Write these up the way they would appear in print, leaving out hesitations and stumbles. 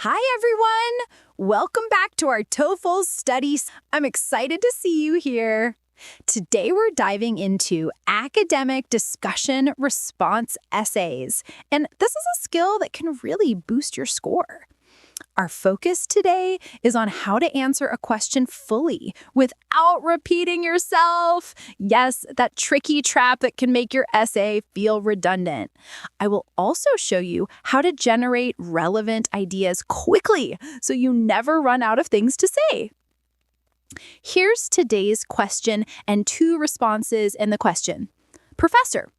Hi, everyone! Welcome back to our TOEFL studies. I'm excited to see you here. Today, we're diving into academic discussion response essays, and this is a skill that can really boost your score. Our focus today is on how to answer a question fully without repeating yourself. Yes, that tricky trap that can make your essay feel redundant. I will also show you how to generate relevant ideas quickly so you never run out of things to say. Here's today's question and 2 responses in the question. Professor,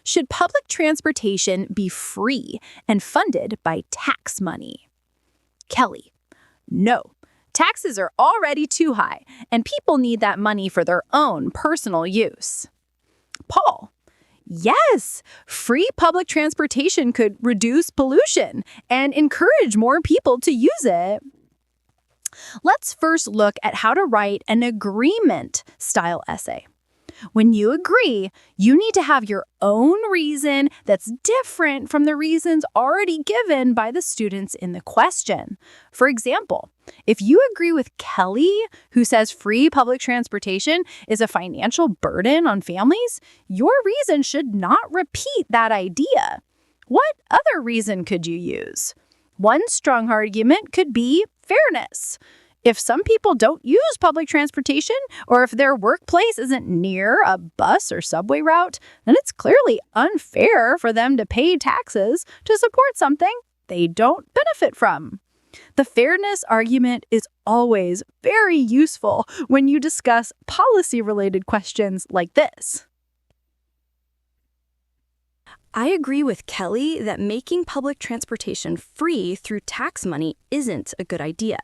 should public transportation be free and funded by tax money? Kelly, no. Taxes are already too high, and people need that money for their own personal use. Paul, yes. Free public transportation could reduce pollution and encourage more people to use it. Let's first look at how to write an agreement-style essay. When you agree, you need to have your own reason that's different from the reasons already given by the students in the question. For example, if you agree with Kelly, who says free public transportation is a financial burden on families, your reason should not repeat that idea. What other reason could you use? One strong argument could be fairness. If some people don't use public transportation, or if their workplace isn't near a bus or subway route, then it's clearly unfair for them to pay taxes to support something they don't benefit from. The fairness argument is always very useful when you discuss policy-related questions like this. I agree with Kelly that making public transportation free through tax money isn't a good idea.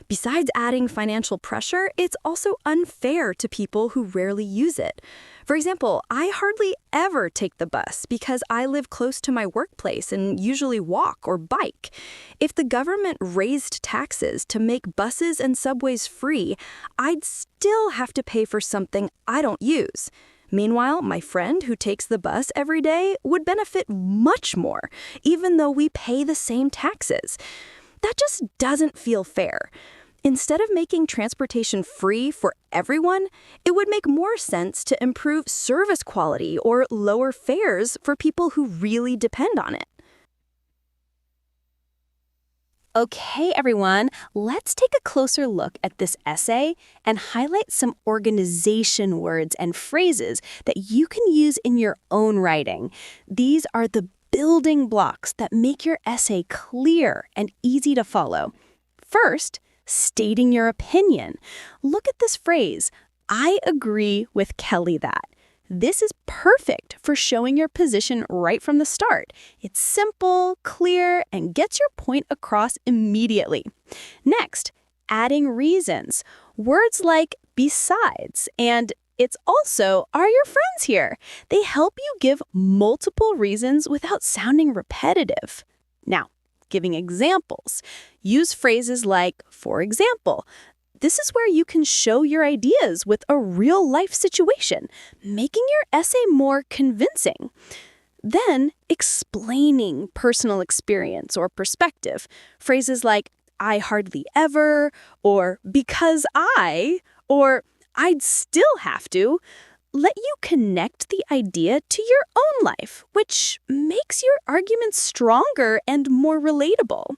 Besides adding financial pressure, it's also unfair to people who rarely use it. For example, I hardly ever take the bus because I live close to my workplace and usually walk or bike. If the government raised taxes to make buses and subways free, I'd still have to pay for something I don't use. Meanwhile, my friend who takes the bus every day would benefit much more, even though we pay the same taxes. That just doesn't feel fair. Instead of making transportation free for everyone, it would make more sense to improve service quality or lower fares for people who really depend on it. Okay, everyone, let's take a closer look at this essay and highlight some organization words and phrases that you can use in your own writing. These are the building blocks that make your essay clear and easy to follow. First, stating your opinion. Look at this phrase, I agree with Kelly that. This is perfect for showing your position right from the start. It's simple, clear, and gets your point across immediately. Next, adding reasons. Words like besides and it's also are your friends here. They help you give multiple reasons without sounding repetitive. Now, giving examples. Use phrases like, for example. This is where you can show your ideas with a real-life situation, making your essay more convincing. Then, explaining personal experience or perspective. Phrases like, I hardly ever, or because I, or I'd still have to, let you connect the idea to your own life, which makes your argument stronger and more relatable.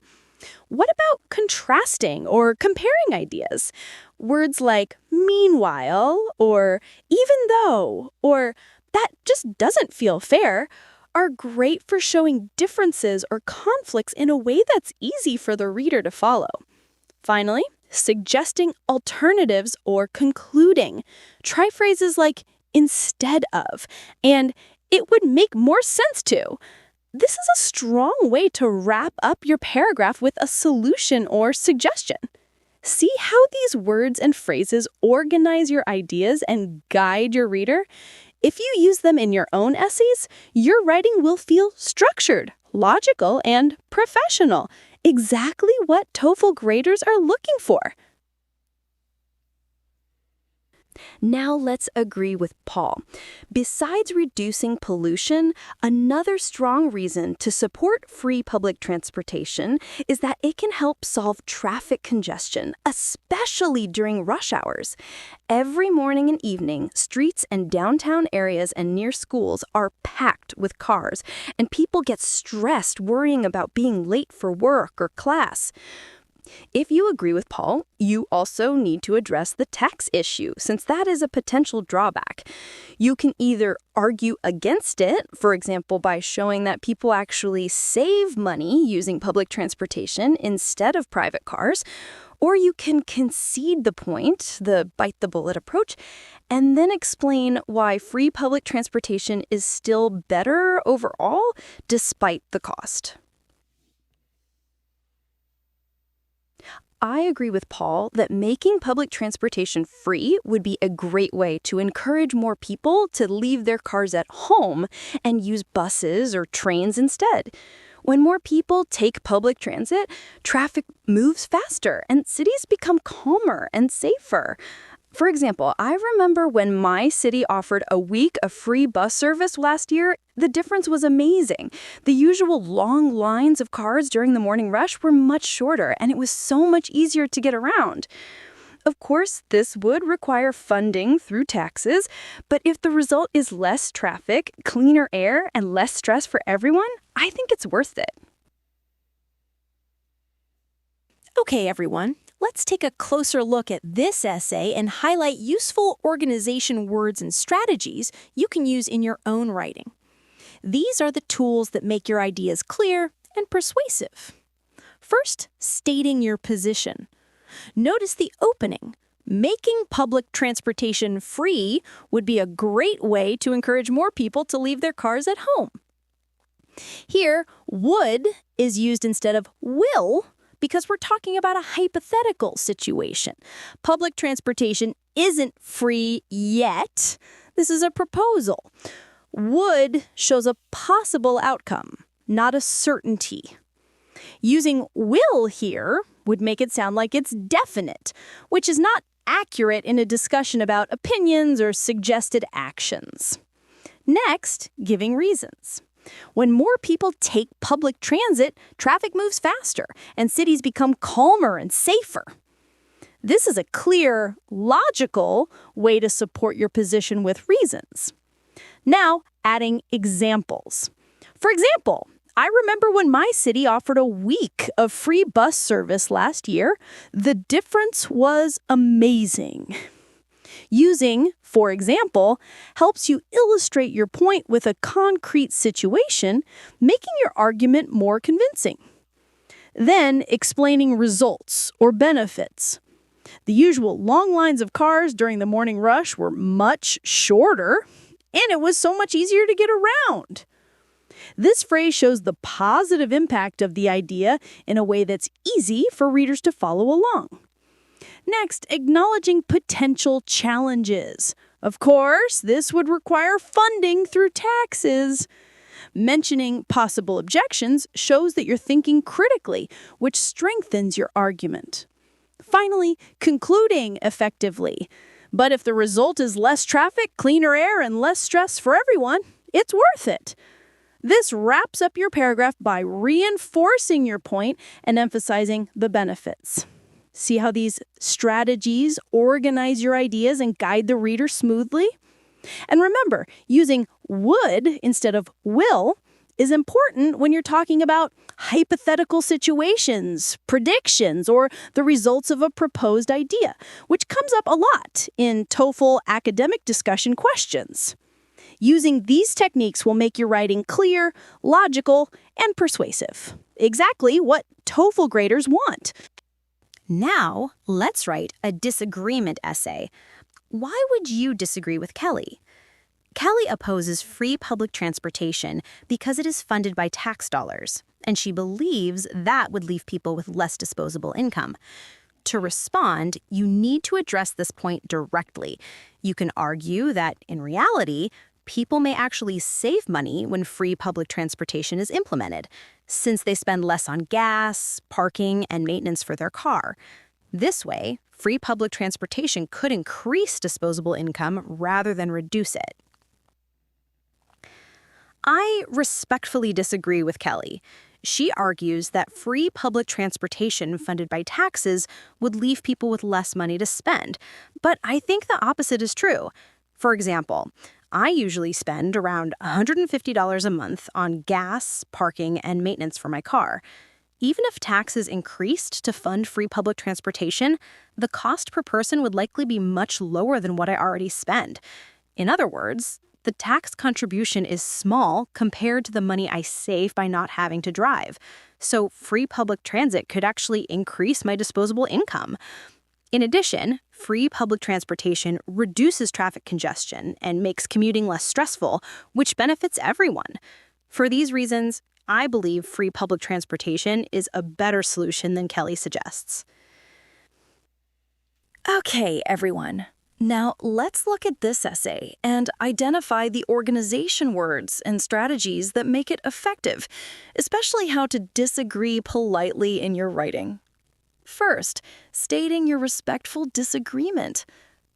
What about contrasting or comparing ideas? Words like meanwhile, or even though, or that just doesn't feel fair, are great for showing differences or conflicts in a way that's easy for the reader to follow. Finally, suggesting alternatives or concluding. Try phrases like instead of, and it would make more sense to. This is a strong way to wrap up your paragraph with a solution or suggestion. See how these words and phrases organize your ideas and guide your reader? If you use them in your own essays, your writing will feel structured, logical, and professional. Exactly what TOEFL graders are looking for. Now let's agree with Paul. Besides reducing pollution, another strong reason to support free public transportation is that it can help solve traffic congestion, especially during rush hours. Every morning and evening, streets and downtown areas and near schools are packed with cars, and people get stressed worrying about being late for work or class. If you agree with Paul, you also need to address the tax issue, since that is a potential drawback. You can either argue against it, for example, by showing that people actually save money using public transportation instead of private cars, or you can concede the point, the bite-the-bullet approach, and then explain why free public transportation is still better overall, despite the cost. I agree with Paul that making public transportation free would be a great way to encourage more people to leave their cars at home and use buses or trains instead. When more people take public transit, traffic moves faster and cities become calmer and safer. For example, I remember when my city offered a week of free bus service last year, the difference was amazing. The usual long lines of cars during the morning rush were much shorter, and it was so much easier to get around. Of course, this would require funding through taxes, but if the result is less traffic, cleaner air, and less stress for everyone, I think it's worth it. Okay, everyone. Let's take a closer look at this essay and highlight useful organization words and strategies you can use in your own writing. These are the tools that make your ideas clear and persuasive. First, stating your position. Notice the opening. Making public transportation free would be a great way to encourage more people to leave their cars at home. Here, would is used instead of will, because we're talking about a hypothetical situation. Public transportation isn't free yet. This is a proposal. Would shows a possible outcome, not a certainty. Using will here would make it sound like it's definite, which is not accurate in a discussion about opinions or suggested actions. Next, giving reasons. When more people take public transit, traffic moves faster and cities become calmer and safer. This is a clear, logical way to support your position with reasons. Now, adding examples. For example, I remember when my city offered a week of free bus service last year. The difference was amazing. Using, for example, helps you illustrate your point with a concrete situation, making your argument more convincing. Then, explaining results or benefits. The usual long lines of cars during the morning rush were much shorter, and it was so much easier to get around. This phrase shows the positive impact of the idea in a way that's easy for readers to follow along. Next, acknowledging potential challenges. Of course, this would require funding through taxes. Mentioning possible objections shows that you're thinking critically, which strengthens your argument. Finally, concluding effectively. But if the result is less traffic, cleaner air, and less stress for everyone, it's worth it. This wraps up your paragraph by reinforcing your point and emphasizing the benefits. See how these strategies organize your ideas and guide the reader smoothly? And remember, using would instead of will is important when you're talking about hypothetical situations, predictions, or the results of a proposed idea, which comes up a lot in TOEFL Academic Discussion questions. Using these techniques will make your writing clear, logical, and persuasive. Exactly what TOEFL graders want. Now, let's write a disagreement essay. Why would you disagree with Kelly? Kelly opposes free public transportation because it is funded by tax dollars, and she believes that would leave people with less disposable income. To respond, you need to address this point directly. You can argue that, in reality, people may actually save money when free public transportation is implemented, since they spend less on gas, parking, and maintenance for their car. This way, free public transportation could increase disposable income rather than reduce it. I respectfully disagree with Kelly. She argues that free public transportation funded by taxes would leave people with less money to spend, but I think the opposite is true. For example, I usually spend around $150 a month on gas, parking, and maintenance for my car. Even if taxes increased to fund free public transportation, the cost per person would likely be much lower than what I already spend. In other words, the tax contribution is small compared to the money I save by not having to drive. So free public transit could actually increase my disposable income. In addition, free public transportation reduces traffic congestion and makes commuting less stressful, which benefits everyone. For these reasons, I believe free public transportation is a better solution than Kelly suggests. Okay, everyone. Now, let's look at this essay and identify the organization words and strategies that make it effective, especially how to disagree politely in your writing. First, stating your respectful disagreement.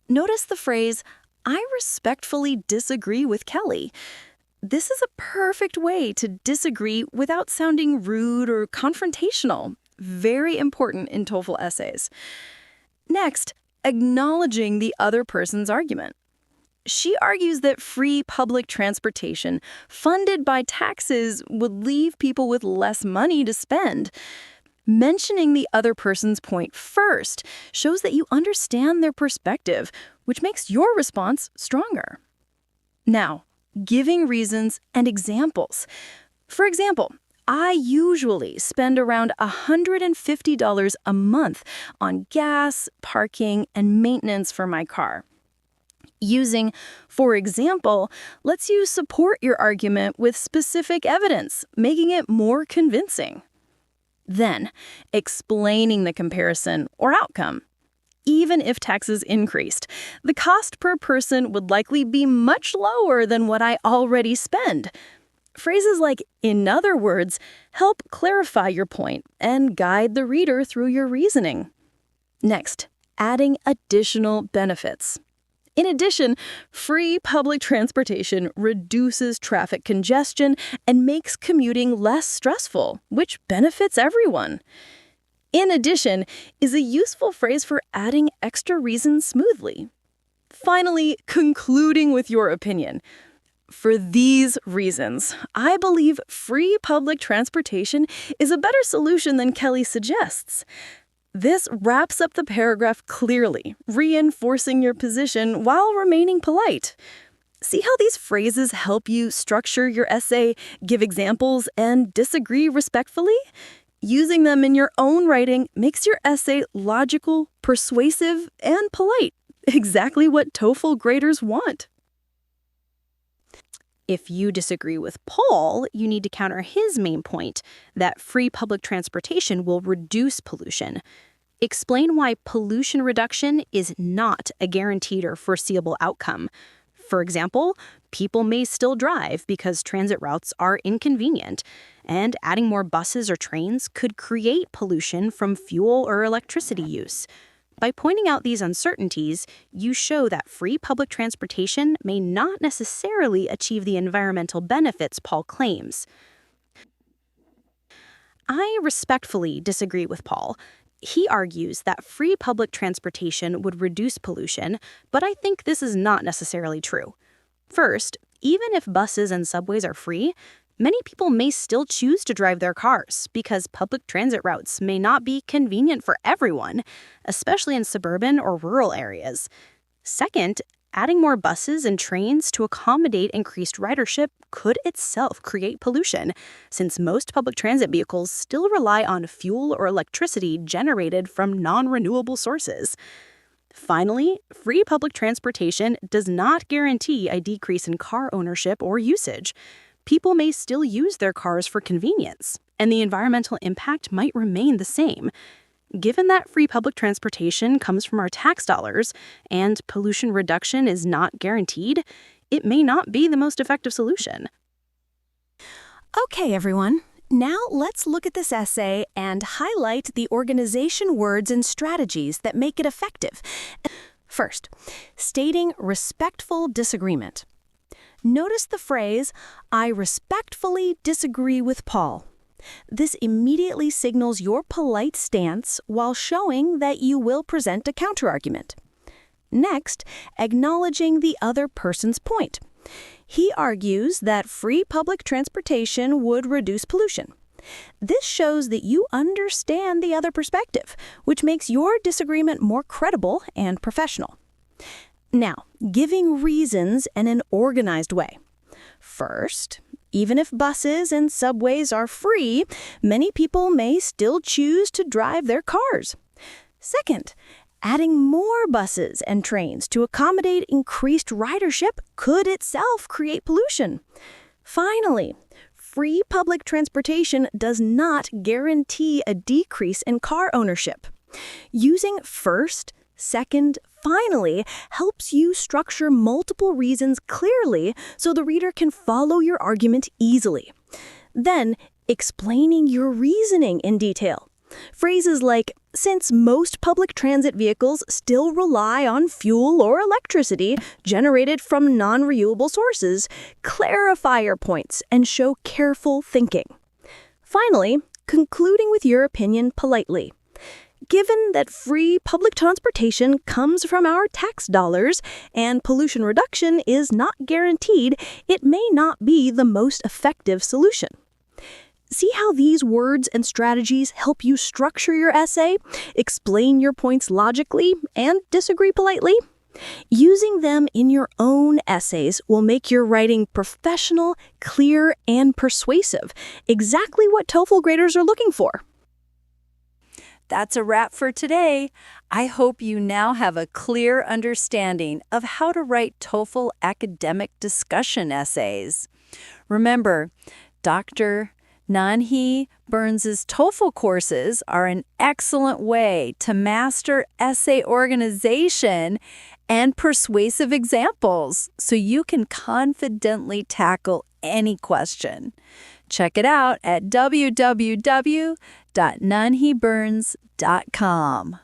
Notice the phrase, "I respectfully disagree with Kelly." This is a perfect way to disagree without sounding rude or confrontational. Very important in TOEFL essays. Next, acknowledging the other person's argument. She argues that free public transportation funded by taxes would leave people with less money to spend. Mentioning the other person's point first shows that you understand their perspective, which makes your response stronger. Now, giving reasons and examples. For example, I usually spend around $150 a month on gas, parking, and maintenance for my car. Using, for example, lets you support your argument with specific evidence, making it more convincing. Then, explaining the comparison or outcome. Even if taxes increased, the cost per person would likely be much lower than what I already spend. Phrases like, "in other words," help clarify your point and guide the reader through your reasoning. Next, adding additional benefits. In addition, free public transportation reduces traffic congestion and makes commuting less stressful, which benefits everyone. "In addition" is a useful phrase for adding extra reasons smoothly. Finally, concluding with your opinion. For these reasons, I believe free public transportation is a better solution than Kelly suggests. This wraps up the paragraph clearly, reinforcing your position while remaining polite. See how these phrases help you structure your essay, give examples, and disagree respectfully? Using them in your own writing makes your essay logical, persuasive, and polite. Exactly what TOEFL graders want. If you disagree with Paul, you need to counter his main point, that free public transportation will reduce pollution. Explain why pollution reduction is not a guaranteed or foreseeable outcome. For example, people may still drive because transit routes are inconvenient, and adding more buses or trains could create pollution from fuel or electricity use. By pointing out these uncertainties, you show that free public transportation may not necessarily achieve the environmental benefits Paul claims. I respectfully disagree with Paul. He argues that free public transportation would reduce pollution, but I think this is not necessarily true. First, even if buses and subways are free, many people may still choose to drive their cars because public transit routes may not be convenient for everyone, especially in suburban or rural areas. Second, adding more buses and trains to accommodate increased ridership could itself create pollution, since most public transit vehicles still rely on fuel or electricity generated from non-renewable sources. Finally, free public transportation does not guarantee a decrease in car ownership or usage. People may still use their cars for convenience, and the environmental impact might remain the same. Given that free public transportation comes from our tax dollars and pollution reduction is not guaranteed, it may not be the most effective solution. Okay, everyone. Now let's look at this essay and highlight the organization words and strategies that make it effective. First, stating respectful disagreement. Notice the phrase, "I respectfully disagree with Paul." This immediately signals your polite stance while showing that you will present a counterargument. Next, acknowledging the other person's point. He argues that free public transportation would reduce pollution. This shows that you understand the other perspective, which makes your disagreement more credible and professional. Now, giving reasons in an organized way. First, even if buses and subways are free, many people may still choose to drive their cars. Second, adding more buses and trains to accommodate increased ridership could itself create pollution. Finally, free public transportation does not guarantee a decrease in car ownership. Using first, second, finally helps you structure multiple reasons clearly so the reader can follow your argument easily. Then, explaining your reasoning in detail. Phrases like, "Since most public transit vehicles still rely on fuel or electricity generated from non-renewable sources," clarify your points and show careful thinking. Finally, concluding with your opinion politely. Given that free public transportation comes from our tax dollars and pollution reduction is not guaranteed, it may not be the most effective solution. See how these words and strategies help you structure your essay, explain your points logically, and disagree politely? Using them in your own essays will make your writing professional, clear, and persuasive, exactly what TOEFL graders are looking for. That's a wrap for today. I hope you now have a clear understanding of how to write TOEFL academic discussion essays. Remember, Dr. Nanhi Burns's TOEFL courses are an excellent way to master essay organization and persuasive examples so you can confidently tackle any question. Check it out at www.nanhiburns.com.